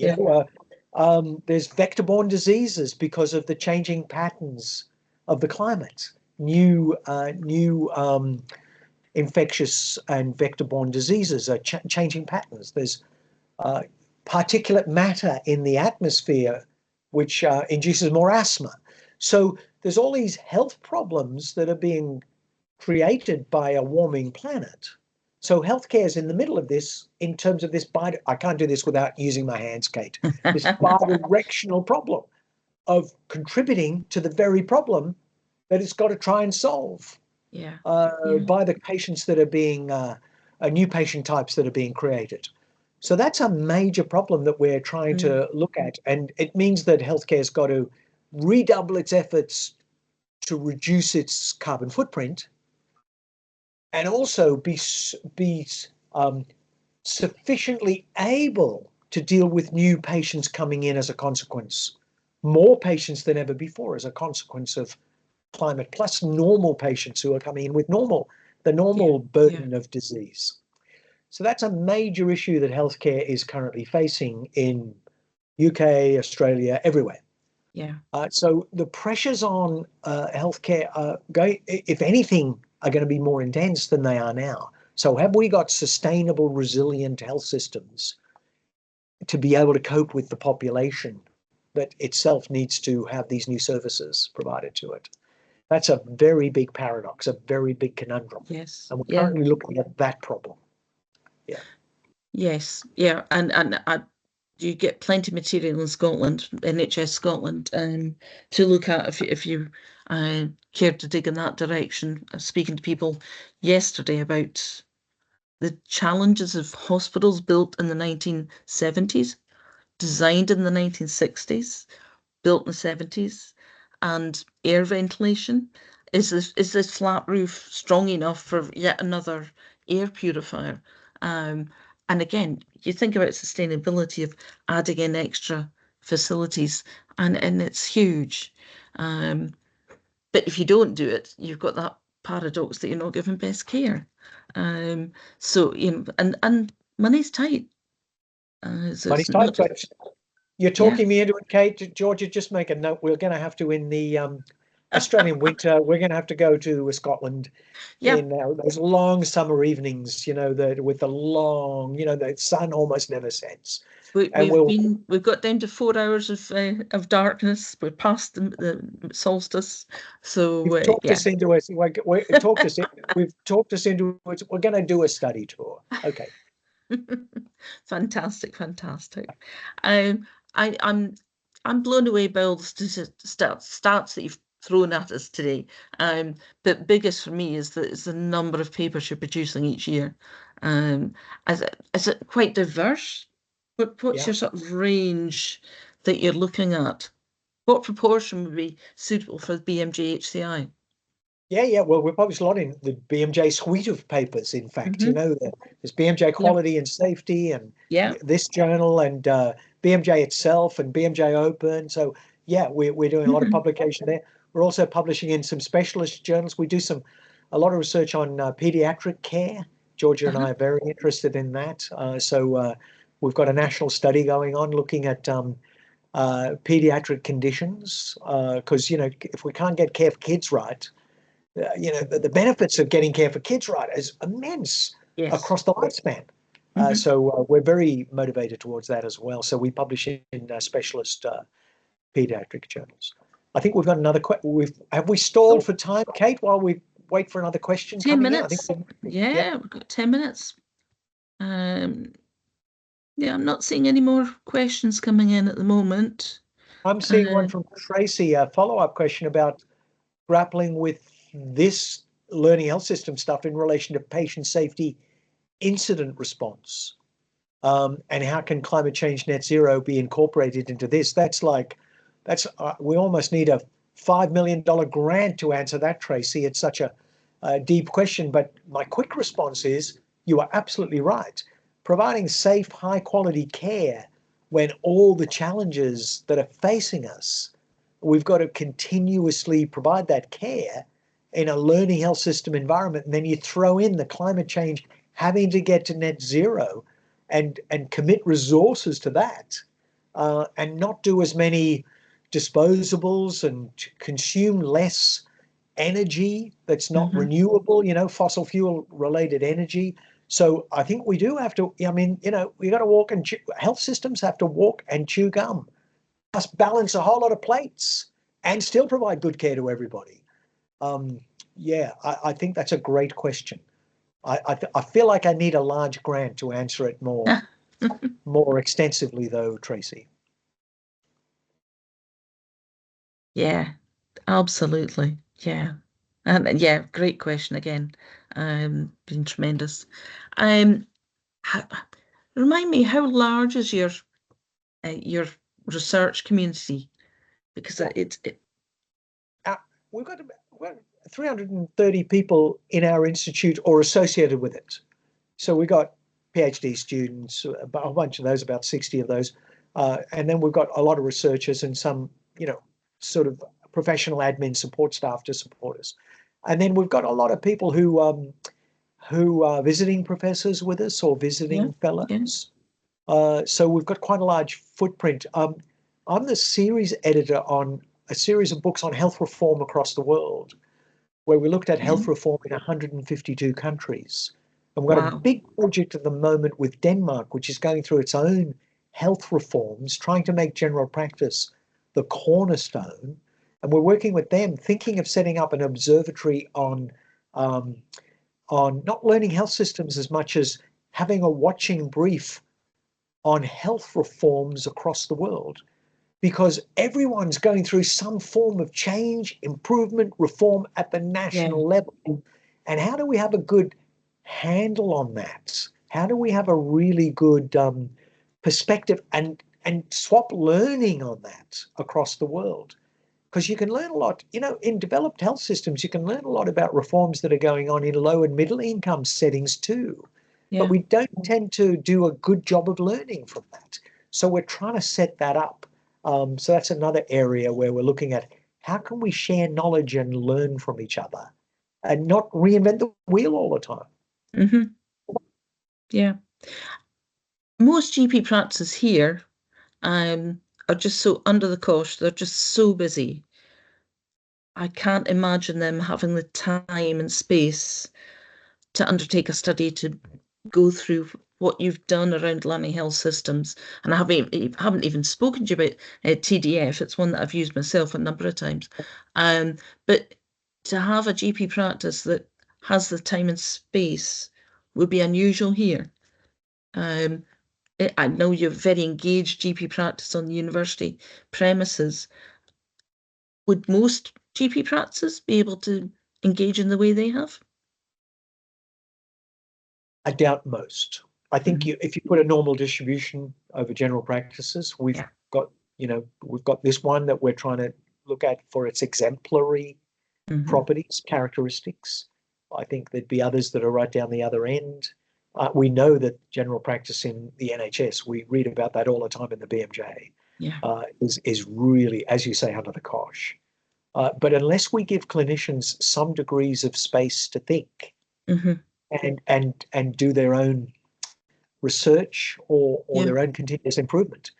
There's vector-borne diseases because of the changing patterns of the climate. New infectious and vector-borne diseases are changing patterns. There's particulate matter in the atmosphere, which induces more asthma. So there's all these health problems that are being created by a warming planet. So healthcare is in the middle of this in terms of this I can't do this without using my hands, Kate. This bidirectional problem of contributing to the very problem that it's got to try and solve. By the patients that are being new patient types that are being created. So that's a major problem that we're trying to look at, and it means that healthcare's got to redouble its efforts to reduce its carbon footprint, and also be sufficiently able to deal with new patients coming in as a consequence, more patients than ever before as a consequence of climate, plus normal patients who are coming in with the normal burden of disease. So that's a major issue that healthcare is currently facing in UK, Australia, everywhere. So the pressures on healthcare are going, if anything, are going to be more intense than they are now. So have we got sustainable, resilient health systems to be able to cope with the population that itself needs to have these new services provided to it? That's a very big paradox, a very big conundrum. Yes. And we're currently looking at that problem. Yes. Yeah. And you get plenty of material in Scotland, NHS Scotland, to look at if you care to dig in that direction. I was speaking to people yesterday about the challenges of hospitals built in the 1970s, designed in the 1960s, built in the 70s, and air ventilation. Is this flat roof strong enough for yet another air purifier? And again, you think about sustainability of adding in extra facilities, and it's huge. But if you don't do it, you've got that paradox that you're not giving best care. So and money's tight. Money's tight, but you're talking me into it, Kate. Georgia, just make a note. We're going to have to, in the Australian winter, we're going to have to go to Scotland Yeah, in those long summer evenings, with the long, the sun almost never sets. And we've got down to 4 hours of darkness. We're past the solstice, so you've talked yeah. us into it. We've talked us into it. We're going to do a study tour. Okay. Fantastic. I'm blown away by all the stats that you've thrown at us today. But biggest for me is the number of papers you're producing each year. Is it quite diverse? What's Yeah. your sort of range that you're looking at? What proportion would be suitable for the BMJ HCI? Yeah. Well, we published a lot in the BMJ suite of papers. In fact, Mhm. there's BMJ Quality and Safety, and Yeah. this journal, and BMJ itself, and BMJ Open. So yeah, we're doing a lot of Mhm. publication there. We're also publishing in some specialist journals. We do a lot of research on pediatric care. Georgia and I are very interested in that. So we've got a national study going on looking at pediatric conditions, because if we can't get care for kids right, the benefits of getting care for kids right is immense Yes. across the lifespan. Mhm. So we're very motivated towards that as well. So we publish in specialist pediatric journals. I think we've got another question. Have we stalled for time, Kate, while we wait for another question 10 coming in? minutes. Yeah. We've got 10 minutes. Yeah, I'm not seeing any more questions coming in at the moment. I'm seeing one from Tracy, a follow-up question about grappling with this learning health system stuff in relation to patient safety incident response. And how can climate change net zero be incorporated into this? We almost need a $5 million grant to answer that, Tracy. It's such a deep question, but my quick response is you are absolutely right. Providing safe, high quality care when all the challenges that are facing us, we've got to continuously provide that care in a learning health system environment. And then you throw in the climate change having to get to net zero and commit resources to that, and not do as many disposables and consume less energy that's not renewable, fossil fuel related energy. So I think we do have to, we got to walk and health systems have to walk and chew gum, must balance a whole lot of plates and still provide good care to everybody. I think that's a great question. I feel like I need a large grant to answer it more extensively, though, Tracy. Yeah, absolutely. Yeah. And yeah, great question again. Been tremendous. Um, Remind me, how large is your research community? Because We've got 330 people in our institute or associated with it. So we got PhD students, a whole bunch of those, about 60 of those. And then we've got a lot of researchers and some, sort of professional admin support staff to support us. And then we've got a lot of people who are visiting professors with us or visiting fellows. So we've got quite a large footprint. I'm the series editor on a series of books on health reform across the world, where we looked at health reform in 152 countries. And we've got a big project at the moment with Denmark, which is going through its own health reforms, trying to make general practice the cornerstone. And we're working with them, thinking of setting up an observatory on not learning health systems as much as having a watching brief on health reforms across the world, because everyone's going through some form of change, improvement, reform at the national level. And how do we have a good handle on that? How do we have a really good perspective and swap learning on that across the world? Because you can learn a lot, in developed health systems, you can learn a lot about reforms that are going on in low and middle income settings too. But we don't tend to do a good job of learning from that. So we're trying to set that up. So that's another area where we're looking at how can we share knowledge and learn from each other and not reinvent the wheel all the time. Yeah. Most GP practices here are just so under the cosh. They're just so busy. I can't imagine them having the time and space to undertake a study to go through what you've done around learning health systems. And I haven't even spoken to you about TDF. It's one that I've used myself a number of times. But to have a GP practice that has the time and space would be unusual here. I know you're very engaged GP practice on the university premises. Would most GP practices be able to engage in the way they have? I doubt most. I think if you put a normal distribution over general practices, we've got this one that we're trying to look at for its exemplary properties, characteristics. I think there'd be others that are right down the other end. We know that general practice in the NHS, we read about that all the time in the BMJ, is really, as you say, under the cosh. But unless we give clinicians some degrees of space to think and do their own research or their own continuous improvement,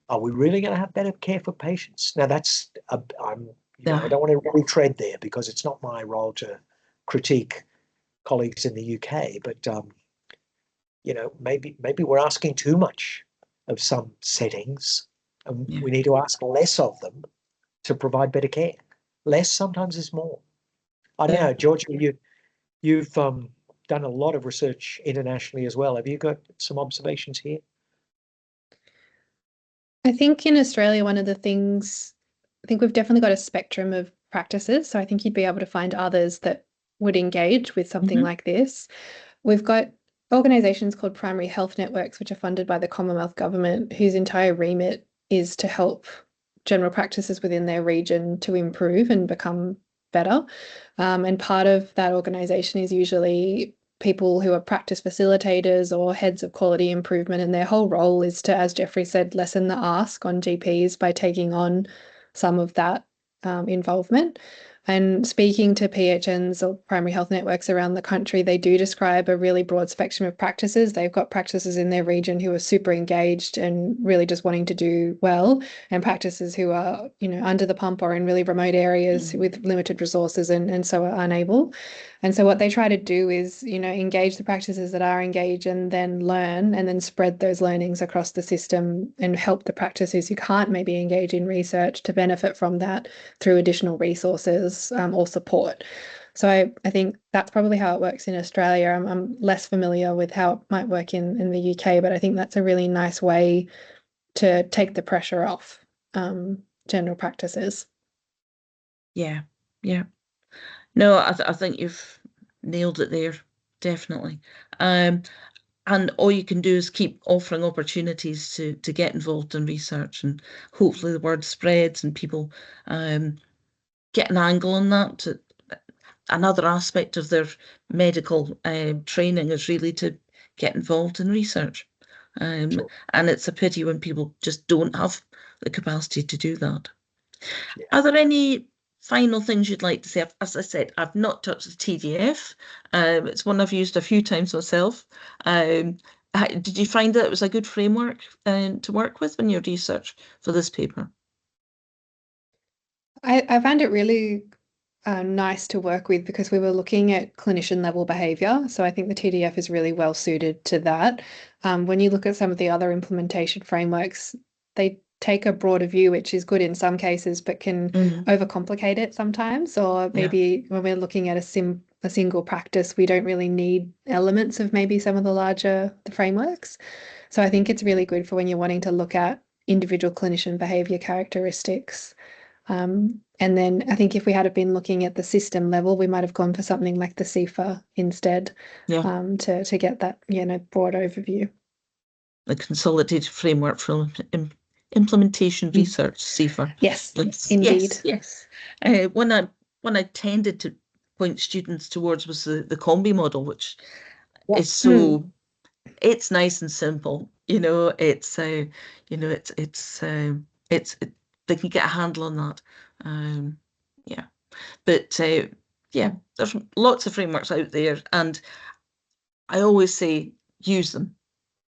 are we really going to have better care for patients? Now, that's I don't want to retread there because it's not my role to critique colleagues in the UK, but maybe we're asking too much of some settings, and we need to ask less of them to provide better care. Less sometimes is more. I don't know, Georgia, you've done a lot of research internationally as well. Have you got some observations here? I think in Australia, one of the things, I think we've definitely got a spectrum of practices. So I think you'd be able to find others that would engage with something like this. We've got organisations called primary health networks, which are funded by the Commonwealth Government, whose entire remit is to help general practices within their region to improve and become better. And part of that organisation is usually people who are practice facilitators or heads of quality improvement, and their whole role is to, as Jeffrey said, lessen the ask on GPs by taking on some of that involvement. And speaking to PHNs or primary health networks around the country, they do describe a really broad spectrum of practices. They've got practices in their region who are super engaged and really just wanting to do well, and practices who are, under the pump or in really remote areas with limited resources and so are unable. And so what they try to do is, engage the practices that are engaged and then learn and then spread those learnings across the system and help the practices who can't maybe engage in research to benefit from that through additional resources or support. So I think that's probably how it works in Australia. I'm less familiar with how it might work in the UK, but I think that's a really nice way to take the pressure off general practices. Yeah. No, I think you've nailed it there, definitely. And all you can do is keep offering opportunities to get involved in research, and hopefully the word spreads and people get an angle on that. Another aspect of their medical training is really to get involved in research. And it's a pity when people just don't have the capacity to do that. Are there any final things you'd like to say? As I said, I've not touched the TDF. It's one I've used a few times myself. Did you find that it was a good framework to work with in your research for this paper? I found it really nice to work with because we were looking at clinician level behaviour. So I think the TDF is really well suited to that. When you look at some of the other implementation frameworks, they take a broader view, which is good in some cases, but can overcomplicate it sometimes. Or maybe when we're looking at a single practice, we don't really need elements of maybe some of the frameworks. So I think it's really good for when you're wanting to look at individual clinician behaviour characteristics. And then I think if we had been looking at the system level, we might have gone for something like the CIFA instead to get that broad overview. The Consolidated Framework for Implementation Research, CIFA. Yes, indeed. Yes. One I tended to point students towards was the combi model, which is so it's nice and simple. It's they can get a handle on that. But there's lots of frameworks out there, and I always say use them.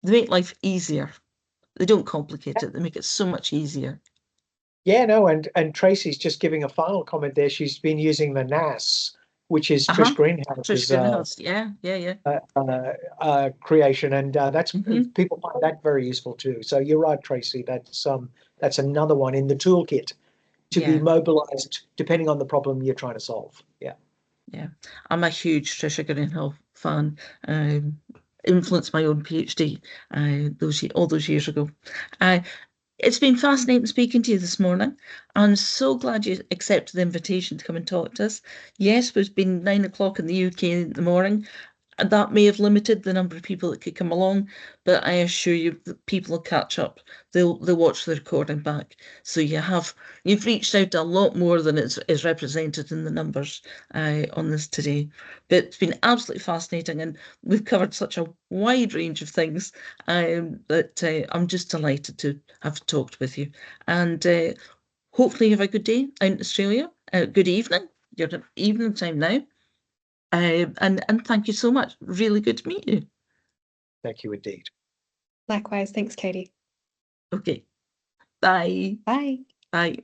They make life easier. They don't complicate it. They make it so much easier. Yeah, no, and Tracy's just giving a final comment there. She's been using the NAS, which is Trish Trish Greenhouse's Greenhouse, yeah. creation, and that's Mhm. people find that very useful too. So you're right, Tracy. That's another one in the toolkit to be Yeah. mobilized depending on the problem you're trying to solve. Yeah. Yeah, I'm a huge Trisha Greenhill fan. Influenced my own PhD all those years ago. It's been fascinating speaking to you this morning. I'm so glad you accepted the invitation to come and talk to us. Yes, it's been 9 o'clock in the UK in the morning, and that may have limited the number of people that could come along, but I assure you that people will catch up. They'll watch the recording back. So you've reached out a lot more than is represented in the numbers on this today. But it's been absolutely fascinating, and we've covered such a wide range of things that I'm just delighted to have talked with you. And hopefully you have a good day out in Australia. Good evening. You're at evening time now. And thank you so much. Really good to meet you. Thank you indeed. Likewise. Thanks, Katie. Okay. Bye. Bye. Bye.